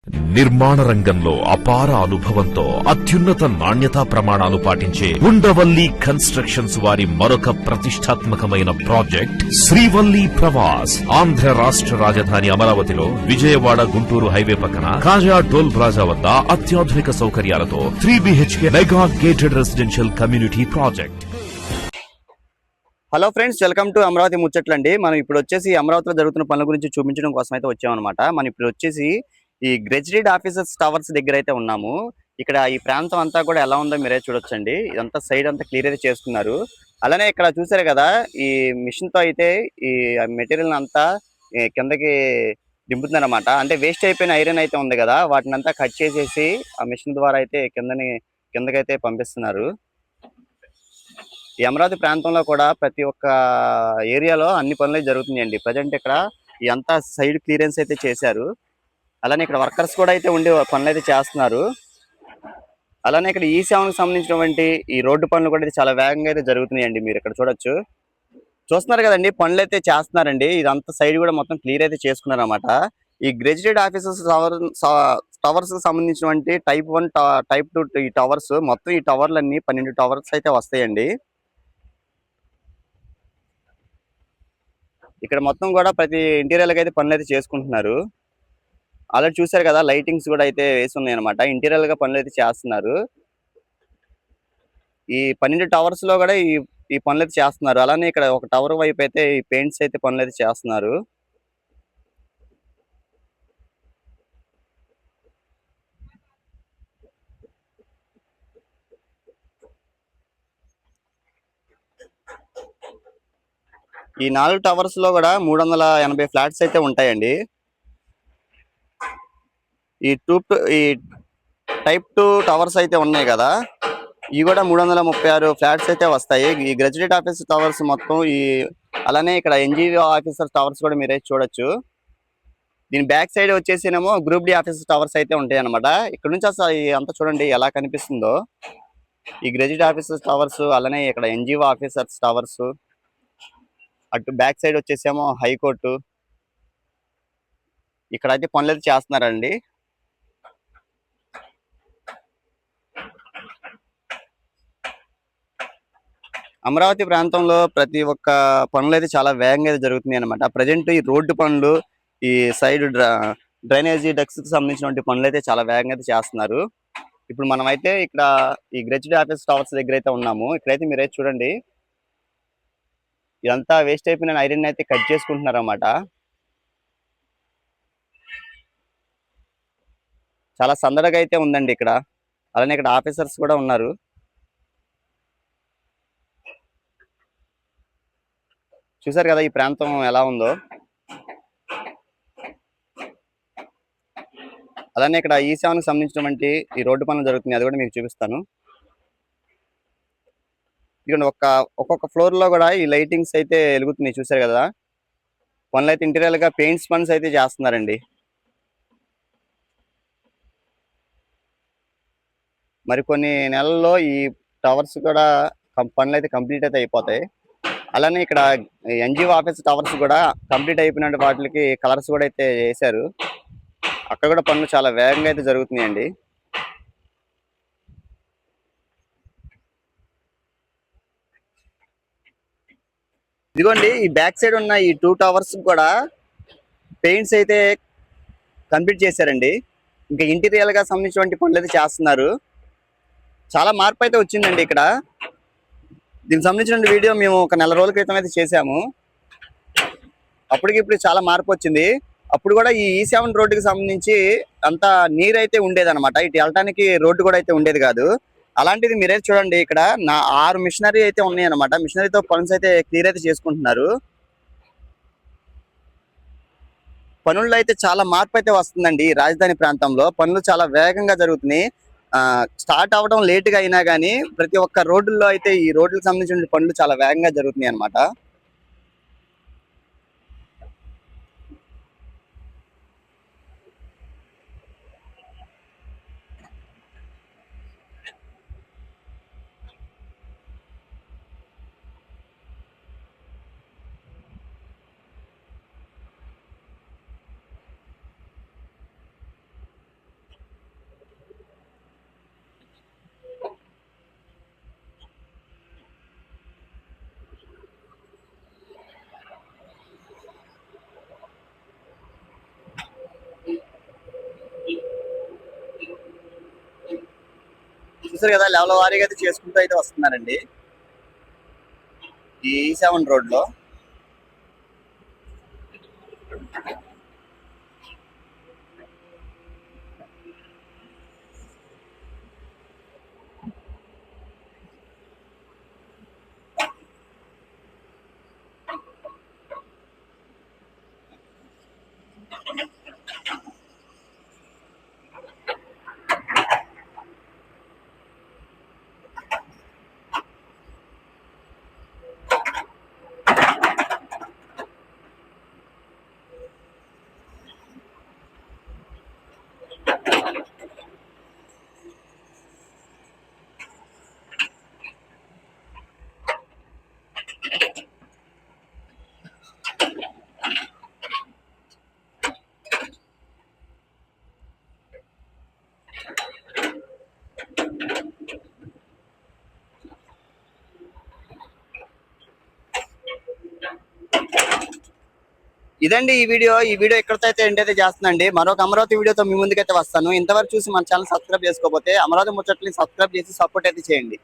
నిర్మాణ రంగంలో అపార అనుభవంతో అత్యున్నత నాణ్యతా ప్రమాణాలు పాటించే ఉండవల్లి కన్స్ట్రక్షన్స్ వారి మరొక ప్రతిష్టాత్మకమైన ప్రాజెక్ట్ శ్రీవల్లి ప్రవాస్. ఆంధ్ర రాష్ట్ర రాజధాని అమరావతిలో విజయవాడ గుంటూరు హైవే పక్కన కాజా టోల్ ప్లాజా వద్ద అత్యాధునిక సౌకర్యాలతో 3 BHK mega gated residential community project. Hello friends, welcome to Amaravati ముచ్చట్లండి. మనం ఇప్పుడు వచ్చేసి అమరావతిలో జరుగుతున్న పనుల గురించి చూపించడం కోసం అయితే వచ్చామన్నమాట. మనం ఇప్పుడు వచ్చేసి ఈ గెజిటెడ్ ఆఫీసర్స్ టవర్స్ దగ్గర అయితే ఉన్నాము. ఇక్కడ ఈ ప్రాంతం అంతా కూడా ఎలా ఉందో మీరే చూడొచ్చండి. ఇదంతా సైడ్ అంతా క్లియర్ అయితే చేసుకున్నారు. అలానే ఇక్కడ చూసారు కదా, ఈ మిషన్ తో అయితే ఈ మెటీరియల్ అంతా కిందకి దింపుతుందన్నమాట. అంటే వేస్ట్ అయిపోయిన ఐరన్ అయితే ఉంది కదా, వాటిని అంతా కట్ చేసేసి ఆ మిషన్ ద్వారా అయితే కిందకైతే పంపిస్తున్నారు. ఈ అమరావతి ప్రాంతంలో కూడా ప్రతి ఒక్క ఏరియాలో అన్ని పనులు జరుగుతున్నాయండి. ప్రజెంట్ ఇక్కడ ఇదంతా సైడ్ క్లియరెన్స్ అయితే చేశారు. అలానే ఇక్కడ వర్కర్స్ కూడా అయితే ఉండి పనులు అయితే చేస్తున్నారు. అలానే ఇక్కడ ఈ సేవకు సంబంధించినటువంటి ఈ రోడ్డు పనులు కూడా చాలా వేగంగా అయితే జరుగుతున్నాయండి. మీరు ఇక్కడ చూస్తున్నారు కదండి, పనులు అయితే చేస్తున్నారండి. ఇదంతా సైడ్ కూడా మొత్తం క్లియర్ అయితే చేసుకున్నారు అనమాట. ఈ గెజిటెడ్ ఆఫీసర్స్ టవర్స్ కి సంబంధించినటువంటి టైప్ 1 టైప్ 2 ఈ టవర్స్ మొత్తం ఈ టవర్లన్నీ 12 టవర్స్ అయితే వస్తాయండి. ఇక్కడ మొత్తం కూడా ప్రతి ఇంటీరియర్ అయితే పనులు అయితే చేసుకుంటున్నారు. ఆల్రెడీ చూసారు కదా, లైటింగ్స్ కూడా అయితే వేసి ఉన్నాయి అనమాట. ఇంటీరియర్ గా పనులు అయితే చేస్తున్నారు. ఈ 12 టవర్స్ లో కూడా ఈ పనులు అయితే చేస్తున్నారు. అలానే ఇక్కడ ఒక టవర్ వైపు అయితే ఈ పెయింట్స్ అయితే పనులు అయితే చేస్తున్నారు. ఈ 4 టవర్స్ లో కూడా 380 ఫ్లాట్స్ అయితే ఉంటాయండి. ఈ టైప్ 2 టవర్స్ అయితే ఉన్నాయి కదా, ఇవి కూడా 336 ఫ్లాట్స్ అయితే వస్తాయి. ఈ గెజిటెడ్ ఆఫీస్ టవర్స్ మొత్తం అలానే ఇక్కడ ఎన్జిఓ ఆఫీసర్ టవర్స్ కూడా మీరైతే చూడొచ్చు. దీని బ్యాక్ సైడ్ వచ్చేసినేమో గ్రూప్ డి ఆఫీసర్ టవర్స్ అయితే ఉంటాయి అనమాట. ఇక్కడ నుంచి అసలు అంతా చూడండి ఎలా కనిపిస్తుందో. ఈ గెజిటెడ్ ఆఫీసర్స్ టవర్స్, అలానే ఇక్కడ ఎన్జిఓ ఆఫీసర్స్ టవర్స్, అటు బ్యాక్ సైడ్ వచ్చేసేమో హైకోర్టు. ఇక్కడ అయితే పనులు అయితే చేస్తున్నారండి. అమరావతి ప్రాంతంలో ప్రతి ఒక్క పనులు అయితే చాలా వేగంగా అయితే జరుగుతున్నాయి అనమాట. ప్రజెంట్ ఈ రోడ్డు పనులు, ఈ సైడ్ డ్రైనేజీ డక్స్ కి సంబంధించినటువంటి పనులు అయితే చాలా వేగంగా అయితే చేస్తున్నారు. ఇప్పుడు మనం అయితే ఇక్కడ ఈ గెజిటెడ్ ఆఫీస్ టవర్స్ దగ్గర అయితే ఉన్నాము. ఇక్కడైతే మీరైతే చూడండి, ఇదంతా వేస్ట్ అయిపోయిన ఐరన్ అయితే కట్ చేసుకుంటున్నారు అన్నమాట. చాలా సందడిగా అయితే ఉందండి ఇక్కడ. అలానే ఇక్కడ ఆఫీసర్స్ కూడా ఉన్నారు. చూసారు కదా ఈ ప్రాంతం ఎలా ఉందో. అలానే ఇక్కడ ఈ సేవకు సంబంధించినటువంటి ఈ రోడ్డు పనులు జరుగుతున్నాయి, అది కూడా మీకు చూపిస్తాను. ఇక్కడ ఒక్కొక్క ఫ్లోర్ లో కూడా ఈ లైటింగ్స్ అయితే వెలుగుతున్నాయి. చూసారు కదా, పనులు అయితే ఇంటీరియర్ గా పెయింట్స్ పనులు అయితే చేస్తున్నారండి. మరి కొన్ని నెలల్లో ఈ టవర్స్ కూడా పనులు అయితే కంప్లీట్ అయితే అయిపోతాయి. అలానే ఇక్కడ ఎన్జిఓ ఆఫీస్ టవర్స్ కూడా కంప్లీట్ అయిపోయిన వాటికి కలర్స్ కూడా అయితే వేశారు. అక్కడ కూడా పనులు చాలా వేగంగా అయితే జరుగుతున్నాయండి. ఇదిగోండి, ఈ బ్యాక్ సైడ్ ఉన్న ఈ 2 టవర్స్ కూడా పెయింట్స్ అయితే కంప్లీట్ చేశారండి. ఇంకా ఇంటీరియర్ గా సంబంధించినటువంటి పనులు అయితే చేస్తున్నారు. చాలా మార్పు అయితే వచ్చిందండి ఇక్కడ. దీనికి సంబంధించిన వీడియో మేము ఒక నెల రోజుల క్రితం అయితే చేసాము. అప్పటికి ఇప్పుడు చాలా మార్పు వచ్చింది. అప్పుడు కూడా ఈ E7 రోడ్డుకి సంబంధించి అంతా నీరు అయితే ఉండేది అనమాట. ఇటు వెళ్ళటానికి రోడ్డు కూడా అయితే ఉండేది కాదు. అలాంటిది మీరైతే చూడండి, ఇక్కడ 6 మిషనరీ అయితే ఉన్నాయి అనమాట. మిషనరీతో పనులు అయితే క్లియర్ అయితే చేసుకుంటున్నారు. పనుల్లో అయితే చాలా మార్పు అయితే వస్తుందండి. రాజధాని ప్రాంతంలో పనులు చాలా వేగంగా జరుగుతున్నాయి. స్టార్ట్ అవ్వడం లేట్ గా అయినా కానీ ప్రతి ఒక్క రోడ్డుల్లో అయితే ఈ రోడ్లకు సంబంధించిన పనులు చాలా వేగంగా జరుగుతున్నాయి అనమాట. చూసారు కదా, లెవెల్ వారీగా అయితే చేసుకుంటూ అయితే వస్తున్నారండి ఈ E7 రోడ్ లో. ఇదండి ఈ వీడియో ఎక్కడితో అయితే ఏంటైతే చేస్తుందండి. మరొక అమరావతి వీడియోతో మీ ముందుకైతే వస్తాను. ఇంతవరకు చూసి మన ఛానల్ సబ్స్క్రైబ్ చేసుకోకపోతే అమరావతి ముచ్చట్లని సబ్స్క్రైబ్ చేసి సపోర్ట్ అయితే చేయండి.